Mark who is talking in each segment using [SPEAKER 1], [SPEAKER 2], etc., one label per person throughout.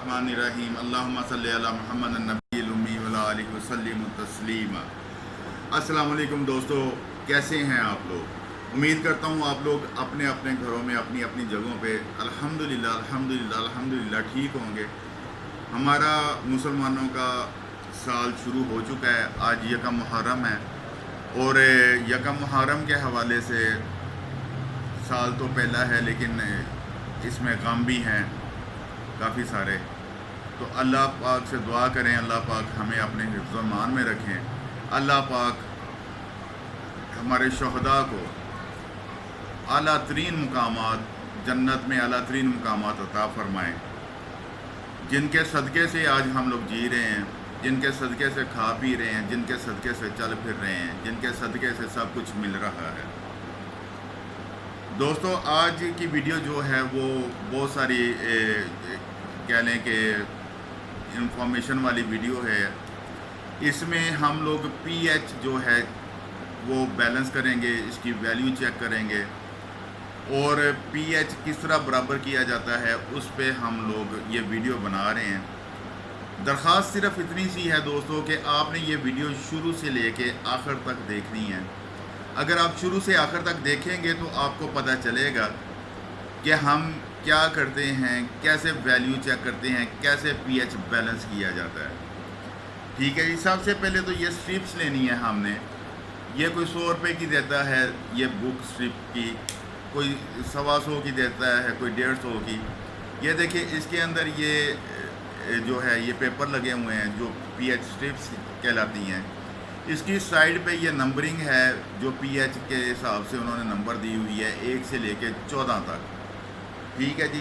[SPEAKER 1] बिस्मिल्लाहिर्रहमानिर्रहीम अल्लाहुम्मा सल्लि अला मुहम्मद नबील उम्मी व अला आलिहि वसल्लम तस्लीमा। अस्सलाम वालेकुम दोस्तों, कैसे हैं आप लोग। उम्मीद करता हूँ आप लोग अपने अपने घरों में अपनी अपनी जगहों पे अल्हम्दुलिल्लाह अल्हम्दुलिल्लाह अल्हम्दुलिल्लाह ठीक होंगे। हमारा मुसलमानों का साल शुरू हो चुका है। आज यकम मुहर्रम है और यकम मुहर्रम के हवाले से साल तो पहला है, लेकिन इसमें गम भी हैं काफ़ी सारे। तो अल्लाह पाक से दुआ करें, अल्लाह पाक हमें अपने हिफ्ज़ मान में रखें। अल्लाह पाक हमारे शहदा को आला तरीन मुकामात जन्नत में आला तरीन मुकामात अता फ़रमाएँ, जिनके सदक़े से आज हम लोग जी रहे हैं, जिनके सदक़े से खा पी रहे हैं, जिनके सदक़े से चल फिर रहे हैं, जिनके सदक़े से सब कुछ मिल रहा है। दोस्तों, आज की वीडियो जो है वो बहुत सारी कह लें कि इंफॉर्मेशन वाली वीडियो है। इसमें हम लोग पीएच जो है वो बैलेंस करेंगे, इसकी वैल्यू चेक करेंगे और पीएच किस तरह बराबर किया जाता है उस पे हम लोग ये वीडियो बना रहे हैं। दरख्वास्त सिर्फ इतनी सी है दोस्तों कि आपने ये वीडियो शुरू से लेके आखिर तक देखनी है। अगर आप शुरू से आखिर तक देखेंगे तो आपको पता चलेगा कि हम क्या करते हैं, कैसे वैल्यू चेक करते हैं, कैसे पीएच बैलेंस किया जाता है। ठीक है जी। सबसे पहले तो ये स्ट्रिप्स लेनी है हमने। ये कोई 100 रुपये की देता है, ये बुक स्ट्रिप की, कोई 125 की देता है, कोई 150 की। ये देखिए, इसके अंदर ये जो है ये पेपर लगे हुए हैं जो पीएच स्ट्रिप्स कहलाती हैं। इसकी साइड पे ये नंबरिंग है जो पीएच के हिसाब से उन्होंने नंबर दी हुई है 1 से लेके 14 तक। ठीक है जी,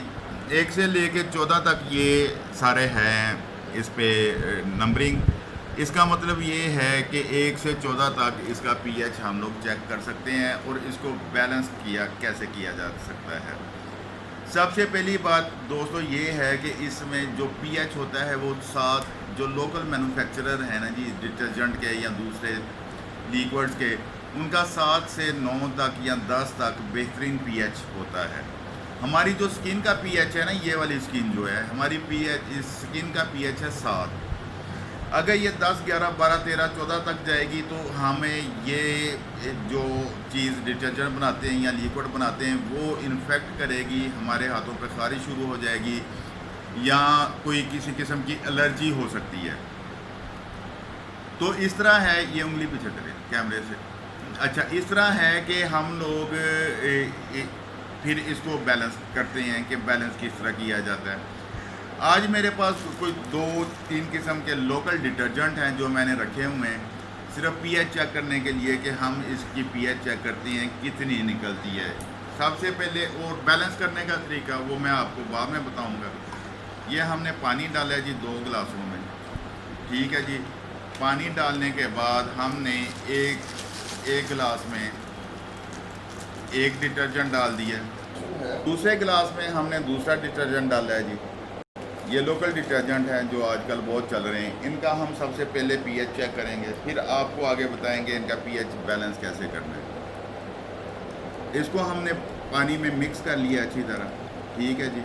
[SPEAKER 1] 1 से लेके 14 तक ये सारे हैं इस पे नंबरिंग। इसका मतलब ये है कि 1 से 14 तक इसका पीएच हम लोग चेक कर सकते हैं और इसको बैलेंस कैसे किया जा सकता है। सबसे पहली बात दोस्तों ये है कि इसमें जो पीएच होता है वो 7 जो लोकल मैन्युफैक्चरर हैं ना जी, डिटर्जेंट के या दूसरे लिक्विड्स के, उनका 7 से 9 तक या 10 तक बेहतरीन पीएच होता है। हमारी जो स्किन का पीएच है ना, ये वाली स्किन जो है हमारी पीएच, इस स्किन का पीएच है 7। अगर ये 10, 11, 12, 13, 14 तक जाएगी तो हमें ये जो चीज़ डिटर्जेंट बनाते हैं या लिक्विड बनाते हैं वो इन्फेक्ट करेगी, हमारे हाथों पे खारिश शुरू हो जाएगी या कोई किसी किस्म की एलर्जी हो सकती है। तो इस तरह है, ये उंगली पीछे करें कैमरे से। अच्छा, इस तरह है कि हम लोग फिर इसको बैलेंस करते हैं कि बैलेंस किस तरह किया जाता है। आज मेरे पास कोई 2-3 किस्म के लोकल डिटर्जेंट हैं जो मैंने रखे हुए हैं सिर्फ पीएच चेक करने के लिए कि हम इसकी पीएच चेक करते हैं कितनी निकलती है। सबसे पहले और बैलेंस करने का तरीका वो मैं आपको बाद में बताऊंगा। ये हमने पानी डाला है जी 2 गिलासों में। ठीक है जी। पानी डालने के बाद हमने एक गिलास में एक डिटर्जेंट डाल दिया, दूसरे गिलास में हमने दूसरा डिटर्जेंट डाला है जी। ये लोकल डिटर्जेंट हैं जो आजकल बहुत चल रहे हैं। इनका हम सबसे पहले पीएच चेक करेंगे, फिर आपको आगे बताएंगे इनका पीएच बैलेंस कैसे करना है। इसको हमने पानी में मिक्स कर लिया अच्छी तरह। ठीक है जी।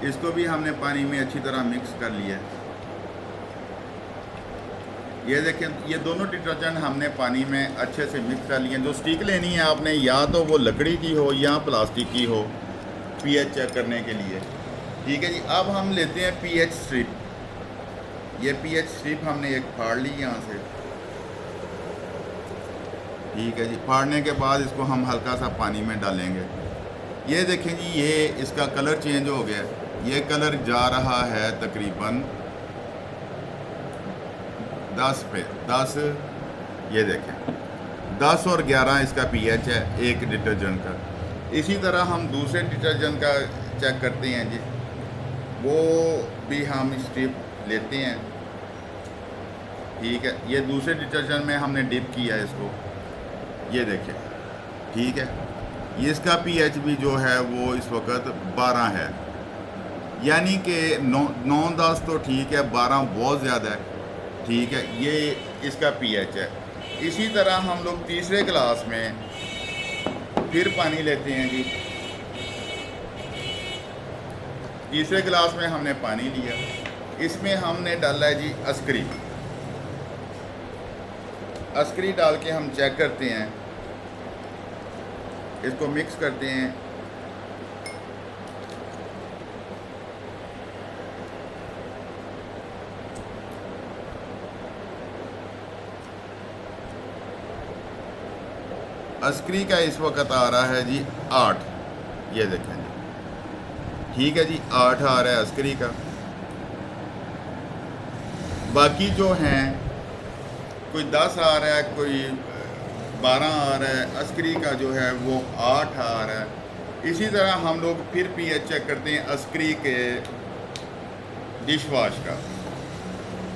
[SPEAKER 1] इसको भी हमने पानी में अच्छी तरह मिक्स कर लिया। ये देखें, ये दोनों डिटर्जेंट हमने पानी में अच्छे से मिक्स कर लिए। जो स्टिक लेनी है आपने, या तो वो लकड़ी की हो या प्लास्टिक की हो पीएच चेक करने के लिए। ठीक है जी। अब हम लेते हैं पीएच स्ट्रिप। ये पीएच स्ट्रिप हमने एक फाड़ ली यहाँ से। ठीक है जी। फाड़ने के बाद इसको हम हल्का सा पानी में डालेंगे। ये देखें जी, ये इसका कलर चेंज हो गया। ये कलर जा रहा है तकरीबन 10 पे 10। ये देखें 10 और 11 इसका पीएच है एक डिटर्जेंट का। इसी तरह हम दूसरे डिटर्जेंट का चेक करते हैं जी। वो भी हम स्ट्रिप लेते हैं। ठीक है। ये दूसरे डिटर्जेंट में हमने डिप किया है इसको। ये देखें। ठीक है। ये इसका पीएच भी जो है वो इस वक्त 12 है, यानी कि 9-10 तो ठीक है, 12 बहुत ज़्यादा है। ठीक है। ये इसका पीएच है। इसी तरह हम लोग तीसरे गिलास में फिर पानी लेते हैं जी। तीसरे गिलास में हमने पानी लिया, इसमें हमने डाला है जी अस्करी। अस्करी डाल के हम चेक करते हैं, इसको मिक्स करते हैं। अस्करी का इस वक्त आ रहा है जी 8, ये देखें जी, ठीक है जी 8 आ रहा है अस्करी का। बाकी जो हैं कोई 10 आ रहा है, कोई 12 आ रहा है, अस्करी का जो है वो 8 आ रहा है। इसी तरह हम लोग फिर पीएच चेक करते हैं अस्करी के डिश वाश का,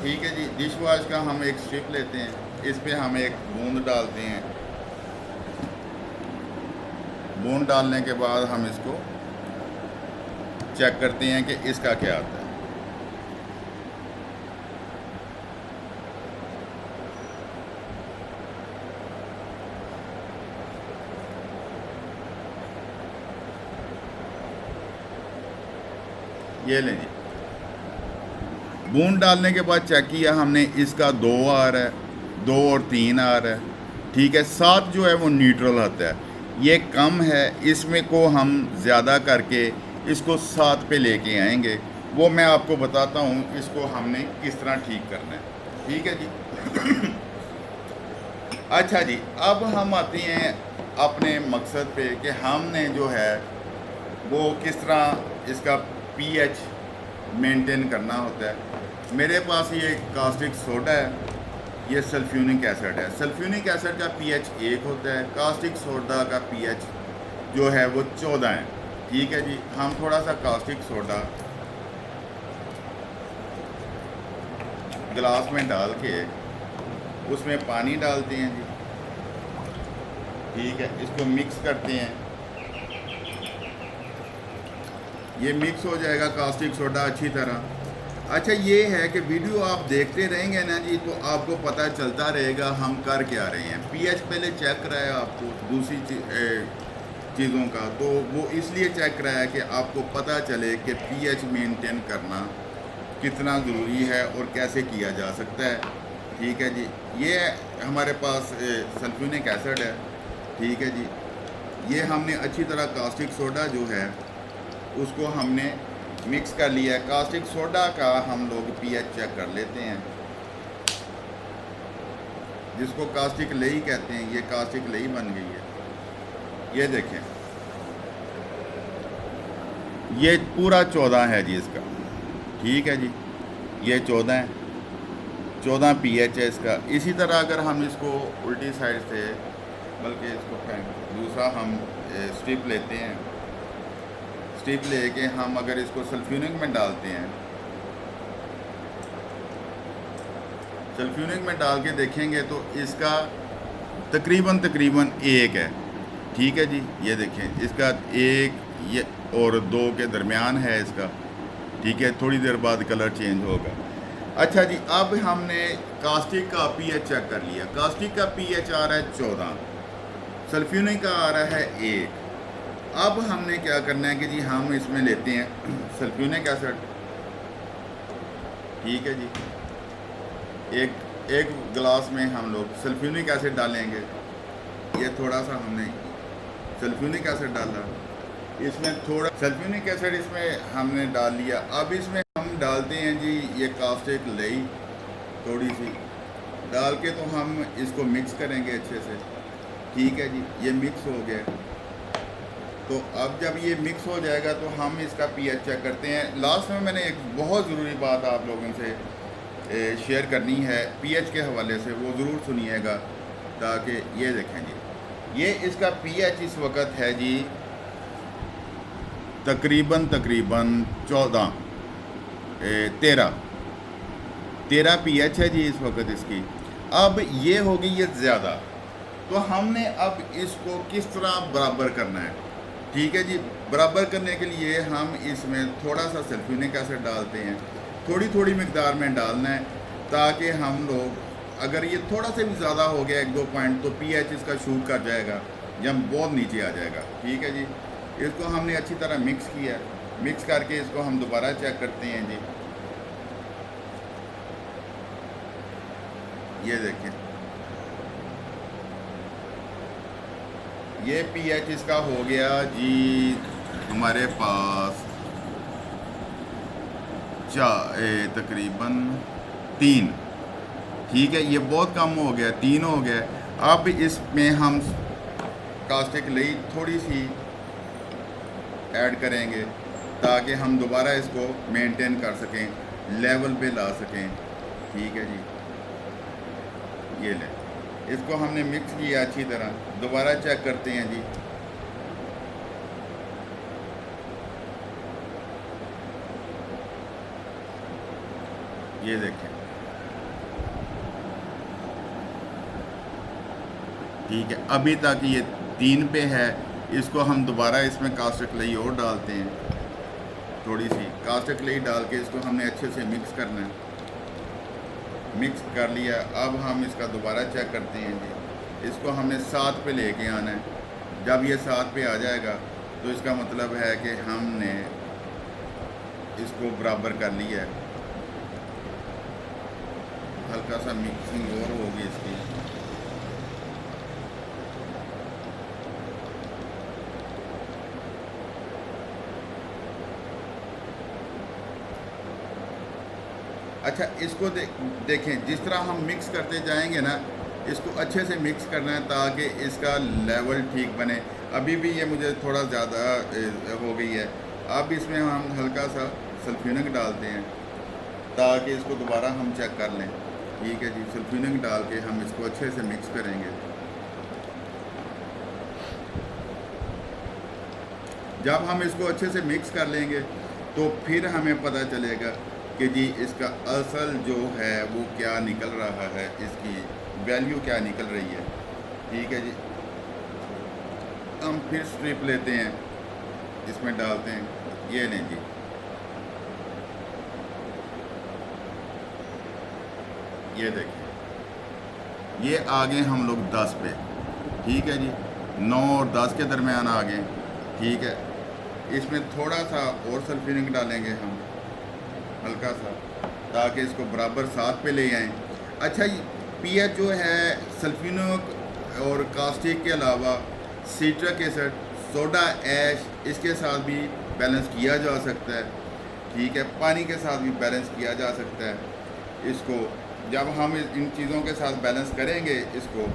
[SPEAKER 1] ठीक है जी। डिश वाश का हम एक स्ट्रिप लेते हैं, इस पर हम एक बूंद डालते हैं। बूंद डालने के बाद हम इसको चेक करते हैं कि इसका क्या आता है। ये लें जी, बूंद डालने के बाद चेक किया हमने, इसका 2 आ रहा है, 2 और 3 आ रहा है, ठीक है। 7 जो है वो न्यूट्रल आता है, ये कम है, इसमें को हम ज़्यादा करके इसको 7 पे लेके आएंगे। वो मैं आपको बताता हूँ इसको हमने किस तरह ठीक करना है, ठीक है जी। अच्छा जी, अब हम आते हैं अपने मकसद पे कि हमने जो है वो किस तरह इसका पीएच मेंटेन करना होता है। मेरे पास ये कास्टिक सोडा है, ये सल्फ्यूनिक एसिड है। सल्फ्यूनिक एसिड का पीएच 1 होता है, कास्टिक सोडा का पीएच जो है वो 14 है, ठीक है जी। हम थोड़ा सा कास्टिक सोडा गिलास में डाल के उसमें पानी डालते हैं जी, ठीक है। इसको मिक्स करते हैं, ये मिक्स हो जाएगा कास्टिक सोडा अच्छी तरह। अच्छा, ये है कि वीडियो आप देखते रहेंगे ना जी, तो आपको पता चलता रहेगा हम कर क्या रहे हैं। पीएच पहले चेक कराया आपको दूसरी चीज़ों का, तो वो इसलिए चेक कराया कि आपको पता चले कि पीएच मेंटेन करना कितना ज़रूरी है और कैसे किया जा सकता है, ठीक है जी। ये हमारे पास सल्फ्यूनिक एसिड है, ठीक है जी। ये हमने अच्छी तरह कास्टिक सोडा जो है उसको हमने मिक्स कर लिया है। कास्टिक सोडा का हम लोग पीएच चेक कर लेते हैं, जिसको कास्टिक लई कहते हैं। ये कास्टिक लई बन गई है, ये देखें, ये पूरा 14 है जी इसका, ठीक है जी। ये 14 है, 14 पीएच है इसका। इसी तरह अगर हम इसको उल्टी साइड से, बल्कि इसको दूसरा हम स्ट्रिप लेते हैं, स्ट्रिप लेके हम अगर इसको सल्फ्यूनिक में डालते हैं, सल्फ्यूनिक में डाल के देखेंगे तो इसका तकरीबन 1 है, ठीक है जी। ये देखें, इसका 1 ये और 2 के दरमियान है इसका, ठीक है। थोड़ी देर बाद कलर चेंज होगा। अच्छा जी, अब हमने कास्टिक का पीएच चेक कर लिया। कास्टिक का पीएच आ रहा है 14, सल्फ्यूनिक का आ रहा है 1। अब हमने क्या करना है कि जी हम इसमें लेते हैं सल्फ्यूनिक एसिड, ठीक है जी। एक गिलास में हम लोग सल्फ्यूनिक एसिड डालेंगे। ये थोड़ा सा हमने सल्फ्यूनिक एसिड डाला, इसमें थोड़ा सल्फ्यूनिक एसिड इसमें हमने डाल लिया। अब इसमें हम डालते हैं जी ये कास्टिक लई, थोड़ी सी डाल के तो हम इसको मिक्स करेंगे अच्छे से, ठीक है जी। ये मिक्स हो गया, तो अब जब ये मिक्स हो जाएगा तो हम इसका पीएच चेक करते हैं। लास्ट में मैंने एक बहुत ज़रूरी बात आप लोगों से शेयर करनी है पीएच के हवाले से, वो ज़रूर सुनिएगा, ताकि ये देखें जी, ये इसका पीएच इस वक्त है जी तकरीबन 13 पीएच है जी इस वक्त इसकी। अब ये होगी ये ज़्यादा, तो हमने अब इसको किस तरह बराबर करना है, ठीक है जी। बराबर करने के लिए हम इसमें थोड़ा सा सल्फ्यूनिक एसिड डालते हैं, थोड़ी थोड़ी मिकदार में डालना है, ताकि हम लोग अगर ये थोड़ा सा भी ज़्यादा हो गया 1-2 पॉइंट, तो पीएच इसका शूट कर जाएगा या बहुत नीचे आ जाएगा, ठीक है जी। इसको हमने अच्छी तरह मिक्स किया। मिक्स करके इसको हम दोबारा चेक करते हैं जी। ये देखें, ये पीएच इसका हो गया जी हमारे पास तकरीबन 3। ठीक है, ये बहुत कम हो गया, 3 हो गया। अब इसमें हम कास्टिक लई थोड़ी सी ऐड करेंगे ताकि हम दोबारा इसको मेंटेन कर सकें, लेवल पे ला सकें। ठीक है जी, ये लें, इसको हमने मिक्स किया अच्छी तरह, दोबारा चेक करते हैं जी। ये देखें, ठीक है, अभी तक ये 3 पे है। इसको हम दोबारा इसमें कास्टिक लई और डालते हैं, थोड़ी सी कास्टिक लई डाल के इसको हमने अच्छे से मिक्स करना है। मिक्स कर लिया, अब हम इसका दोबारा चेक करते हैं जी। इसको हमने 7 पे लेके आना है। जब ये 7 पे आ जाएगा तो इसका मतलब है कि हमने इसको बराबर कर लिया है। हल्का सा मिक्सिंग और होगी इसकी। अच्छा, इसको देखें, जिस तरह हम मिक्स करते जाएंगे ना, इसको अच्छे से मिक्स करना है ताकि इसका लेवल ठीक बने। अभी भी ये मुझे थोड़ा ज़्यादा हो गई है। अब इसमें हम हल्का सा सल्फ्यूनिक डालते हैं ताकि इसको दोबारा हम चेक कर लें। ठीक है जी, सल्फ्यूनिक डाल के हम इसको अच्छे से मिक्स करेंगे। जब हम इसको अच्छे से मिक्स कर लेंगे तो फिर हमें पता चलेगा कि जी इसका असल जो है वो क्या निकल रहा है, इसकी वैल्यू क्या निकल रही है। ठीक है जी, हम फिर स्ट्रिप लेते हैं, इसमें डालते हैं, ये लें जी। ये देखिए, ये आ गए हम लोग 10 पे। ठीक है जी, 9 और 10 के दरमियान आ गए। ठीक है, इसमें थोड़ा सा और सल्फ्यूनिक डालेंगे हम, हल्का सा, ताकि इसको बराबर 7 पे ले आएँ। अच्छा, पीएच जो है सल्फ्यूनिक और कास्टिक के अलावा सिट्रिक एसिड, सोडा ऐश, इसके साथ भी बैलेंस किया जा सकता है। ठीक है, पानी के साथ भी बैलेंस किया जा सकता है। इसको जब हम इन चीज़ों के साथ बैलेंस करेंगे, इसको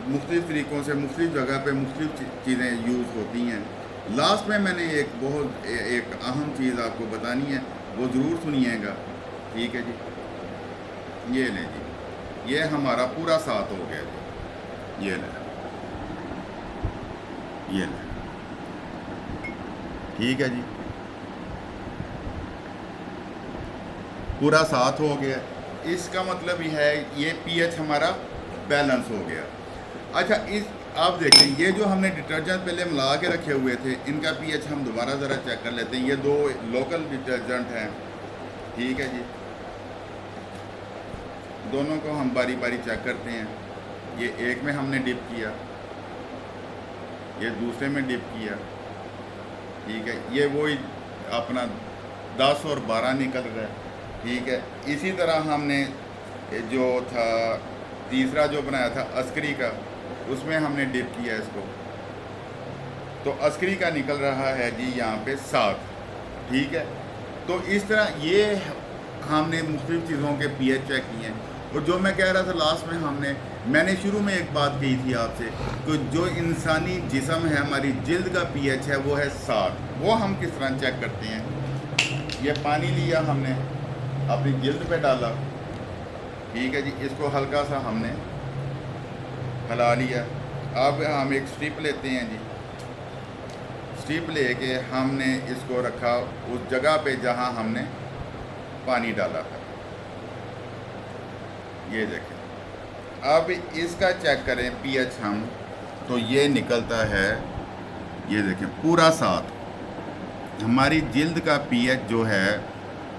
[SPEAKER 1] मुख्तलिफ़ तरीक़ों से मुख्तलिफ़ जगह पे मुख्तलिफ़ चीज़ें यूज़ होती हैं। लास्ट में मैंने एक अहम चीज़ आपको बतानी है, वो ज़रूर सुनिएगा। ठीक है जी, ये लें जी, ये हमारा पूरा 7 हो गया जी। ये लें, ये लें, ठीक है जी, पूरा 7 हो गया। इसका मतलब ये है ये पीएच हमारा बैलेंस हो गया। अच्छा, इस आप देखें, ये जो हमने डिटर्जेंट पहले मिला के रखे हुए थे, इनका पीएच हम दोबारा ज़रा चेक कर लेते हैं। ये 2 लोकल डिटर्जेंट हैं। ठीक है जी, दोनों को हम बारी बारी चेक करते हैं। ये एक में हमने डिप किया, ये दूसरे में डिप किया। ठीक है, ये वही अपना 10 और 12 निकल रहा है। ठीक है, इसी तरह हमने जो था तीसरा जो बनाया था अस्करी का, उसमें हमने डिप किया इसको, तो अस्करी का निकल रहा है जी यहाँ पे 7। ठीक है, तो इस तरह ये हमने मुख्तलिफ़ चीज़ों के पीएच चेक किए हैं। और जो मैं कह रहा था लास्ट में मैंने शुरू में एक बात कही थी आपसे, तो जो इंसानी जिस्म है, हमारी जिल्द का पीएच है वो है 7। वो हम किस तरह चेक करते हैं? ये पानी लिया हमने, अपनी जिल्द पे डाला। ठीक है जी, इसको हल्का सा हमने हिला लिया। अब हम एक स्ट्रिप लेते हैं जी, स्ट्रिप लेके हमने इसको रखा उस जगह पे जहां हमने पानी डाला था। ये देखें, अब इसका चेक करें पीएच हम, तो ये निकलता है, ये देखें पूरा 7। हमारी जिल्द का पीएच जो है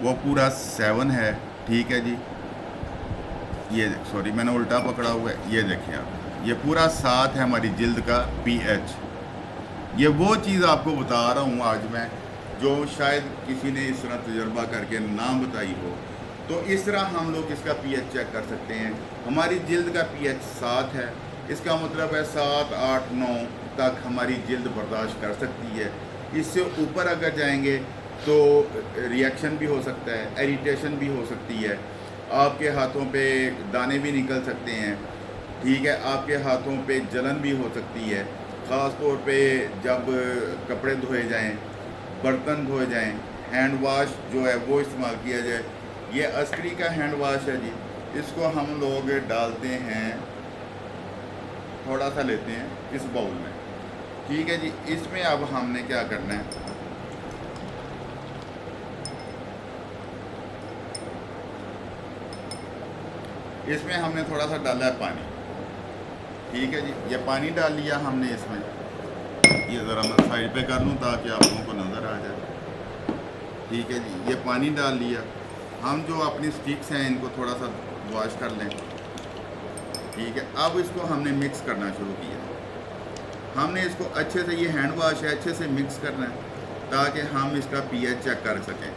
[SPEAKER 1] वो पूरा 7 है। ठीक है जी, ये सॉरी मैंने उल्टा पकड़ा हुआ है। ये देखिए आप, ये पूरा 7 है हमारी जिल्द का पीएच। ये वो चीज़ आपको बता रहा हूँ आज मैं जो शायद किसी ने इस तरह तजर्बा करके ना बताई हो। तो इस तरह हम लोग इसका पीएच चेक कर सकते हैं। हमारी जिल्द का पीएच 7 है, इसका मतलब है 7, 8, 9 तक हमारी जिल्द बर्दाश्त कर सकती है। इससे ऊपर अगर जाएंगे तो रिएक्शन भी हो सकता है, इरिटेशन भी हो सकती है, आपके हाथों पे दाने भी निकल सकते हैं, ठीक है, आपके हाथों पे जलन भी हो सकती है। ख़ास तौर पे जब कपड़े धोए जाएं, बर्तन धोए जाएं, हैंड वाश जो है वो इस्तेमाल किया जाए। ये अस्करी का हैंड वाश है जी, इसको हम लोग डालते हैं, थोड़ा सा लेते हैं इस बाउल में, ठीक है जी। इसमें अब हमने क्या करना है, इसमें हमने थोड़ा सा डाला है पानी, ठीक है जी। ये पानी डाल लिया हमने इसमें, ये ज़रा मैं साइड पे कर लूँ ताकि आप लोगों को नज़र आ जाए, ठीक है जी। ये पानी डाल लिया, हम जो अपनी स्टिक्स हैं इनको थोड़ा सा वॉश कर लें, ठीक है। अब इसको हमने मिक्स करना शुरू किया, हमने इसको अच्छे से, ये हैंड वाश है, अच्छे से मिक्स करना है ताकि हम इसका पीएच चेक कर सकें,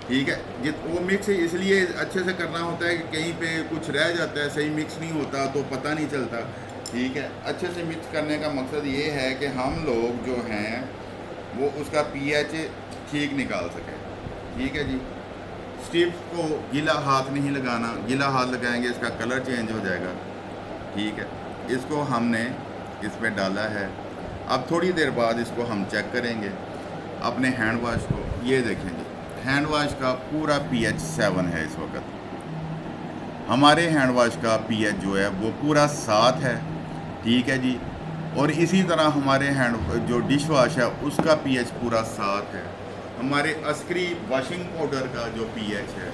[SPEAKER 1] ठीक है। वो मिक्स इसलिए अच्छे से करना होता है कि कहीं पे कुछ रह जाता है, सही मिक्स नहीं होता तो पता नहीं चलता, ठीक है। अच्छे से मिक्स करने का मकसद ये है कि हम लोग जो हैं वो उसका पीएच ठीक निकाल सकें, ठीक है जी। स्टिप्स को गीला हाथ नहीं लगाना, गीला हाथ लगाएंगे इसका कलर चेंज हो जाएगा, ठीक है। इसको हमने इसमें डाला है, अब थोड़ी देर बाद इसको हम चेक करेंगे अपने हैंड वाश को। ये देखें जी, हैंड वाश का पूरा पीएच 7 है इस वक्त। हमारे हैंड वाश का पीएच जो है वो पूरा 7 है, ठीक है जी। और इसी तरह हमारे जो डिश वाश है उसका पीएच पूरा 7 है। हमारे अस्करी वॉशिंग पाउडर का जो पीएच है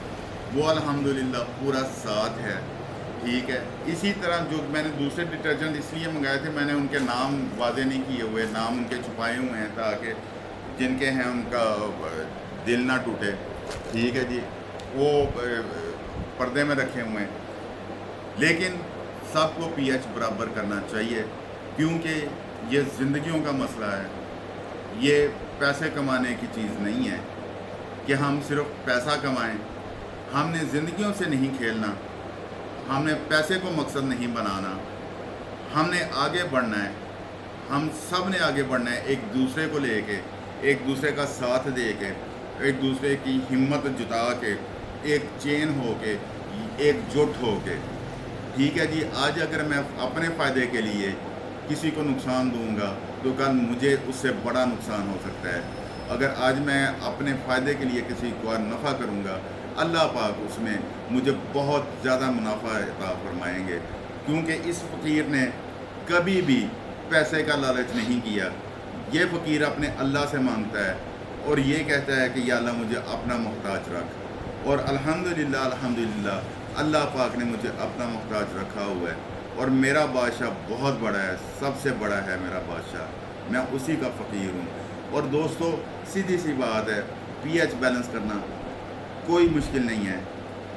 [SPEAKER 1] वो अल्हम्दुलिल्लाह पूरा 7 है, ठीक है। इसी तरह जो मैंने दूसरे डिटर्जेंट इसलिए मंगाए थे, मैंने उनके नाम वाजे नहीं किए हुए, नाम उनके छुपाए हुए हैं ताकि जिनके हैं उनका दिल ना टूटे, ठीक है जी। वो पर्दे में रखे हुए हैं, लेकिन सबको पीएच बराबर करना चाहिए क्योंकि ये ज़िंदगियों का मसला है। ये पैसे कमाने की चीज़ नहीं है कि हम सिर्फ पैसा कमाएं। हमने ज़िंदगियों से नहीं खेलना, हमने पैसे को मकसद नहीं बनाना, हमने आगे बढ़ना है। हम सब ने आगे बढ़ना है, एक दूसरे को लेके, एक दूसरे का साथ दे के, एक दूसरे की हिम्मत जुटा के, एक चेन हो के, एकजुट हो के, ठीक है जी। आज अगर मैं अपने फ़ायदे के लिए किसी को नुकसान दूंगा तो कल मुझे उससे बड़ा नुकसान हो सकता है। अगर आज मैं अपने फ़ायदे के लिए किसी को नफ़ा करूंगा, अल्लाह पाक उसमें मुझे बहुत ज़्यादा मुनाफा अता फरमाएंगे, क्योंकि इस फ़कीर ने कभी भी पैसे का लालच नहीं किया। ये फ़कीर अपने अल्लाह से मांगता है और ये कहता है कि या अल्लाह मुझे अपना मोहताज रख, और अल्हम्दुलिल्लाह अल्हम्दुलिल्लाह अल्लाह पाक ने मुझे अपना मोहताज रखा हुआ है। और मेरा बादशाह बहुत बड़ा है, सबसे बड़ा है मेरा बादशाह, मैं उसी का फ़कीर हूँ। और दोस्तों सीधी सी बात है, पीएच बैलेंस करना कोई मुश्किल नहीं है।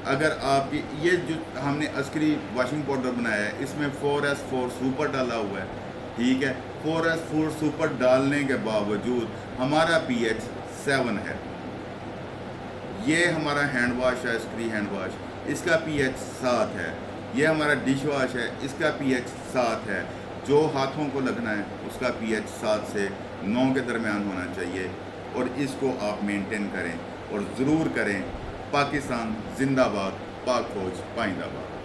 [SPEAKER 1] अगर आपकी ये जो हमने अस्करी वॉशिंग पाउडर बनाया है इसमें 4S4 सुपर डाला हुआ है, ठीक है। 4S4 सुपर डालने के बावजूद हमारा पीएच 7 है। ये हमारा हैंड वाश है, अस्करी हैंड वाश, इसका पीएच 7 है। ये हमारा डिश वॉश है, इसका पीएच 7 है। जो हाथों को लगना है उसका पीएच 7 से 9 के दरमियान होना चाहिए, और इसको आप मेंटेन करें और ज़रूर करें। पाकिस्तान जिंदाबाद, पाक फौज पाइंदाबाद।